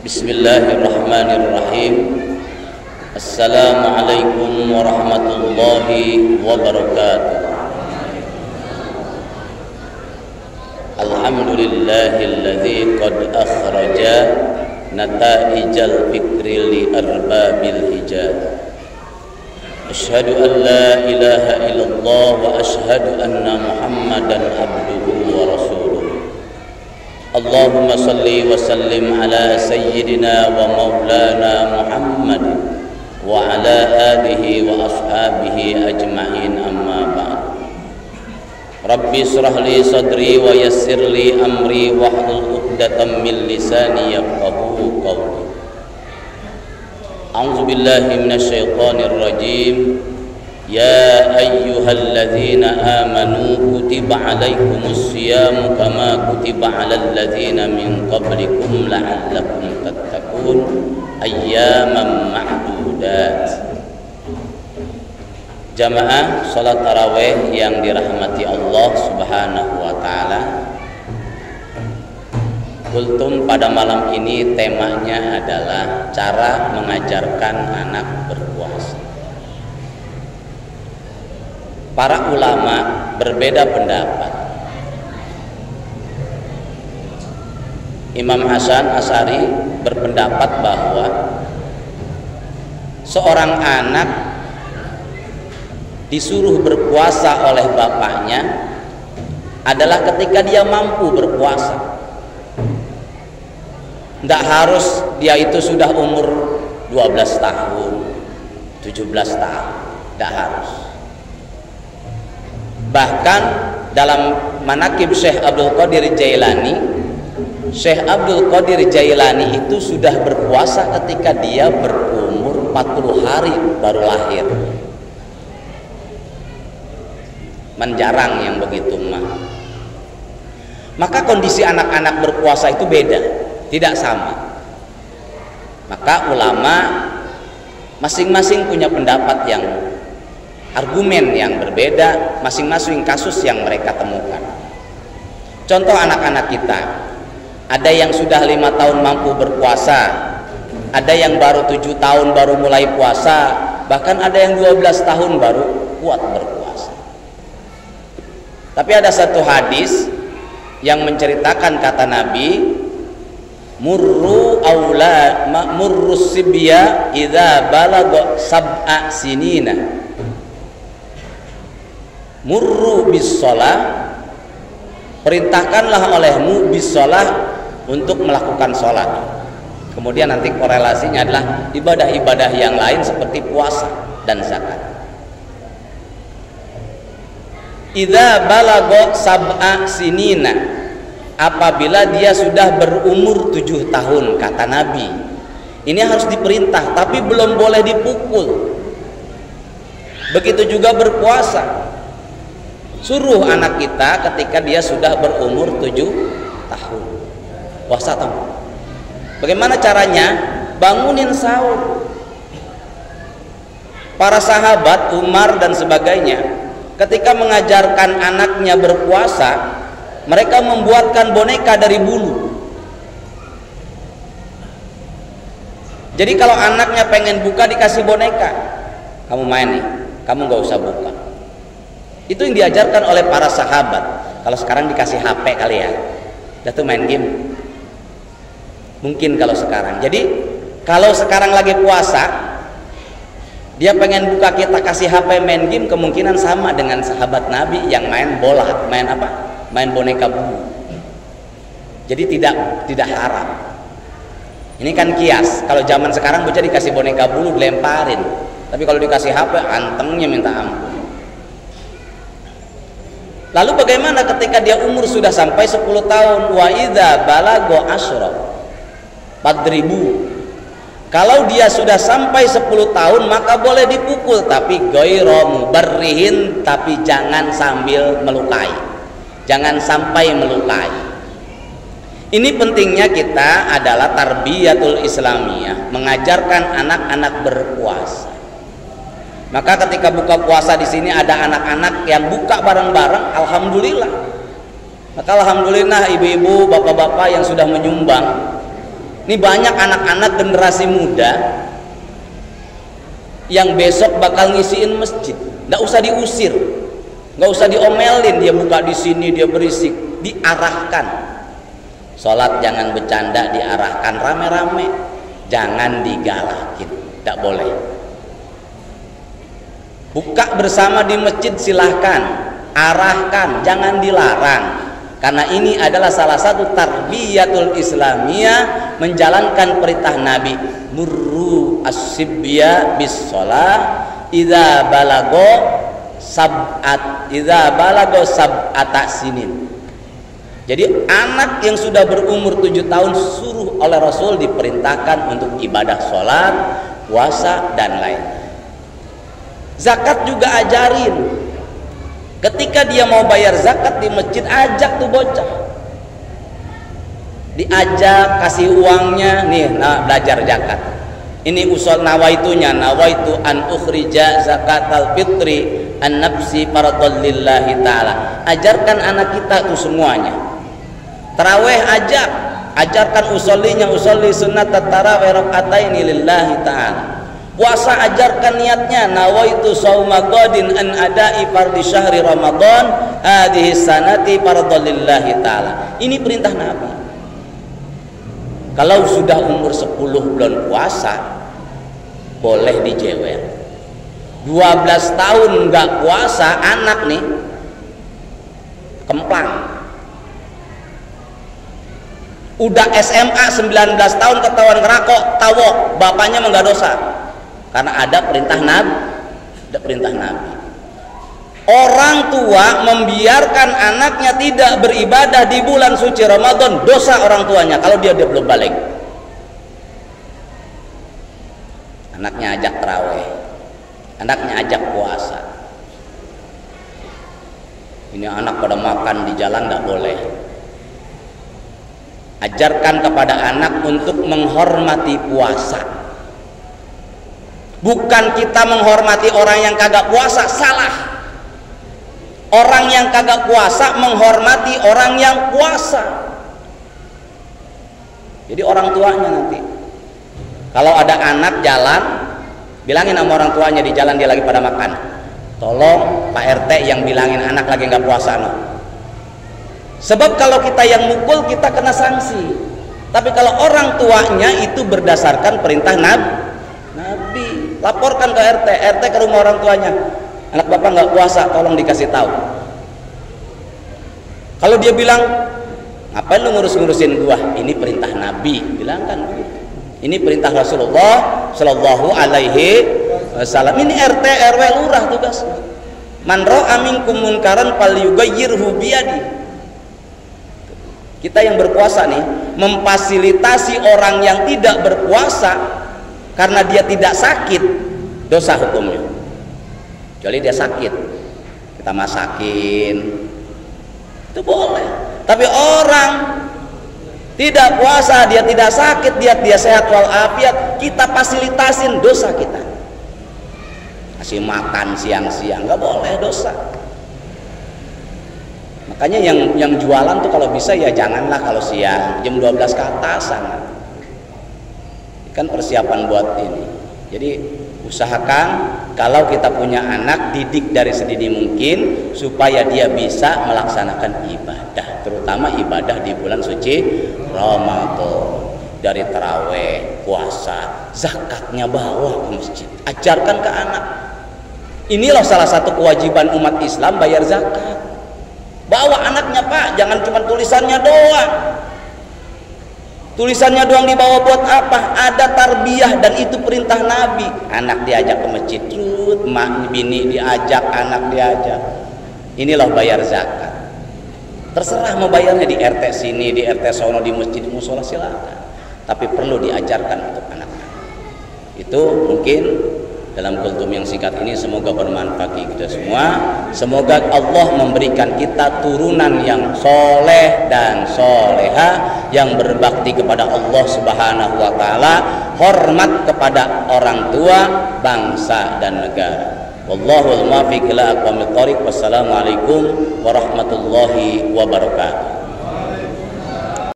Bismillahirrahmanirrahim. Assalamualaikum warahmatullahi wabarakatuh. Alhamdulillahilladzi qad akhraja nata'ijal fikri li arbabil hijaz. Asyhadu an la ilaha illallah wa asyhadu anna Muhammadan abduhu wa rasuluh. Allahumma salli wa sallim ala sayyidina wa maulana Muhammad wa ala alihi wa ashabihi ajma'in, amma ba'd. Rabbi israh li sadri wa yassir li amri wahlul 'uqdatam min lisani yafqahu qawli. A'udzu billahi minasyaitonir rajim. Ya ayyuhalladzina amanu kutiba alaikumus syiyamu kama kutiba alal ladzina min qablikum la'allakum tattaqun ayyaman ma'dudat. Jamaah salat tarawih yang dirahmati Allah Subhanahu wa taala. Kultum pada malam ini temanya adalah cara mengajarkan anak berpuasa. Para ulama berbeda pendapat. Imam Hasan Asy'ari berpendapat bahwa seorang anak disuruh berpuasa oleh bapaknya adalah ketika dia mampu berpuasa. Tidak harus dia itu sudah umur 12 tahun, 17 tahun, tidak harus. Bahkan dalam manaqib Syekh Abdul Qadir Jailani, Syekh Abdul Qadir Jailani itu sudah berpuasa ketika dia berumur 40 hari baru lahir. Menjarang yang begitu mah. Maka kondisi anak-anak berpuasa itu beda, tidak sama. Maka ulama masing-masing punya pendapat yang argumen yang berbeda, masing-masing kasus yang mereka temukan. Contoh anak-anak kita, ada yang sudah 5 tahun mampu berpuasa, ada yang baru 7 tahun baru mulai puasa, bahkan ada yang 12 tahun baru kuat berpuasa. Tapi ada satu hadis yang menceritakan kata Nabi, murrus sibya idza balagha sab'a sinina. Murru bis shalah, perintahkanlah olehmu bis shalah untuk melakukan sholat. Kemudian nanti korelasinya adalah ibadah-ibadah yang lain seperti puasa dan zakat. Idza balagha sab'a sinina, apabila dia sudah berumur 7 tahun, kata Nabi. Ini harus diperintah, tapi belum boleh dipukul. Begitu juga berpuasa. Suruh anak kita ketika dia sudah berumur 7 tahun puasa tahu. Bagaimana caranya? Bangunin sahur. Para sahabat Umar dan sebagainya ketika mengajarkan anaknya berpuasa, mereka membuatkan boneka dari bulu. Jadi kalau anaknya pengen buka dikasih boneka, kamu main nih, kamu gak usah buka. Itu yang diajarkan oleh para sahabat. Kalau sekarang dikasih HP kali ya, udah tuh main game. Mungkin kalau sekarang. Jadi kalau sekarang lagi puasa, dia pengen buka, kita kasih HP main game, kemungkinan sama dengan sahabat Nabi yang main bola, main apa? Main boneka bulu. Jadi tidak haram. Ini kan kias. Kalau zaman sekarang bocah dikasih boneka bulu dilemparin. Tapi kalau dikasih HP antengnya minta ampun. Lalu bagaimana ketika dia umur sudah sampai 10 tahun? Wa idza balagha asyra fadribu. Kalau dia sudah sampai 10 tahun maka boleh dipukul, tapi ghairu mubarrihin, tapi jangan sambil melukai. Jangan sampai melukai. Ini pentingnya kita adalah tarbiyatul islamiyah, mengajarkan anak-anak berpuasa. Maka ketika buka puasa di sini ada anak-anak yang buka bareng-bareng, alhamdulillah. Maka alhamdulillah ibu-ibu, bapak-bapak yang sudah menyumbang Ini banyak anak-anak generasi muda yang besok bakal ngisiin masjid. Nggak usah diusir, nggak usah diomelin, dia buka di sini, dia berisik, diarahkan. Sholat jangan bercanda, diarahkan rame-rame, jangan digalakin, nggak boleh. Buka bersama di masjid silahkan, arahkan, jangan dilarang. Karena ini adalah salah satu tarbiyatul islamiyah, menjalankan perintah Nabi, murru as-sibya bis shalah idza balago sab'ata sinin. Jadi anak yang sudah berumur 7 tahun suruh oleh Rasul diperintahkan untuk ibadah sholat, puasa dan lain. Zakat juga ajarin. Ketika dia mau bayar zakat di masjid, ajak tuh bocah, diajak, kasih uangnya, nih, nah, belajar zakat. Ini usul nawaitunya, nawaitu an ukhrija zakatal fitri an nafsi fardhon lillahi ta'ala. Ajarkan anak kita tuh semuanya. Tarawih ajak, ajarkan usollinya, usolli sunnat tarawih raka'ataini lillahi ta'ala. Puasa ajarkan niatnya, nawaitu shauma qadin an ada'i fardhi syahri ramadan hadhihi sanati fardhon lillahi ta'ala. Ini perintah Nabi. Kalau sudah umur 10 bulan puasa, boleh dijewer. 12 tahun nggak puasa, anak nih kemplang. Udah SMA 19 tahun ketahuan ngerokok, tawok, bapaknya enggak dosa. Karena ada perintah Nabi. Ada perintah Nabi. Orang tua membiarkan anaknya tidak beribadah di bulan suci Ramadan, dosa orang tuanya kalau dia belum balik. Anaknya ajak tarawih, anaknya ajak puasa. Ini anak pada makan di jalan nggak boleh. Ajarkan kepada anak untuk menghormati puasa. Bukan kita menghormati orang yang kagak puasa, salah. Orang yang kagak puasa menghormati orang yang puasa. Jadi orang tuanya nanti, kalau ada anak jalan, bilangin sama orang tuanya di jalan dia lagi pada makan, tolong Pak RT yang bilangin anak lagi nggak puasa no. Sebab kalau kita yang mukul kita kena sanksi. Tapi kalau orang tuanya itu berdasarkan perintah Nabi, laporkan ke RT ke rumah orang tuanya, anak bapak nggak puasa, tolong dikasih tahu. Kalau dia bilang, ngapain lu ngurus-ngurusin gua? Ini perintah Nabi, bilangkan begitu. Ini perintah Rasulullah Shallallahu Alaihi Wasallam. Ini RT RW lurah tugasnya. Man ra'a minkum munkaran falyughayyirhu biyadi. Kita yang berpuasa nih memfasilitasi orang yang tidak berpuasa karena dia tidak sakit, dosa hukumnya. Kecuali dia sakit, kita masakin, itu boleh. Tapi orang tidak puasa, dia tidak sakit, dia sehat walafiat, kita fasilitasin, dosa kita. Kasih makan siang-siang nggak boleh, dosa. Makanya yang jualan tuh kalau bisa ya janganlah kalau siang, jam 12 ke atasan. Kan persiapan buat ini. Jadi usahakan kalau kita punya anak, didik dari sedini mungkin supaya dia bisa melaksanakan ibadah, terutama ibadah di bulan suci Ramadan. Dari taraweh, puasa, zakatnya bawa ke masjid, ajarkan ke anak. Inilah salah satu kewajiban umat Islam, bayar zakat. Bawa anaknya, Pak, jangan cuma tulisannya doang. Tulisannya doang dibawa buat apa? Ada tarbiyah dan itu perintah Nabi. Anak diajak ke masjid, mak bini diajak, anak diajak. Inilah bayar zakat. Terserah mau bayarnya di RT sini, di RT sono, di masjid, di musola, silakan. Tapi perlu diajarkan untuk anak-anak. Itu mungkin dalam kultum yang singkat ini semoga bermanfaat bagi kita semua. Semoga Allah memberikan kita turunan yang soleh dan soleha, yang berbakti kepada Allah Subhanahu wa Ta'ala, hormat kepada orang tua, bangsa dan negara. Wallahul muwaffiq ila aqwamit thoriq. Wassalamualaikum warahmatullahi wabarakatuh.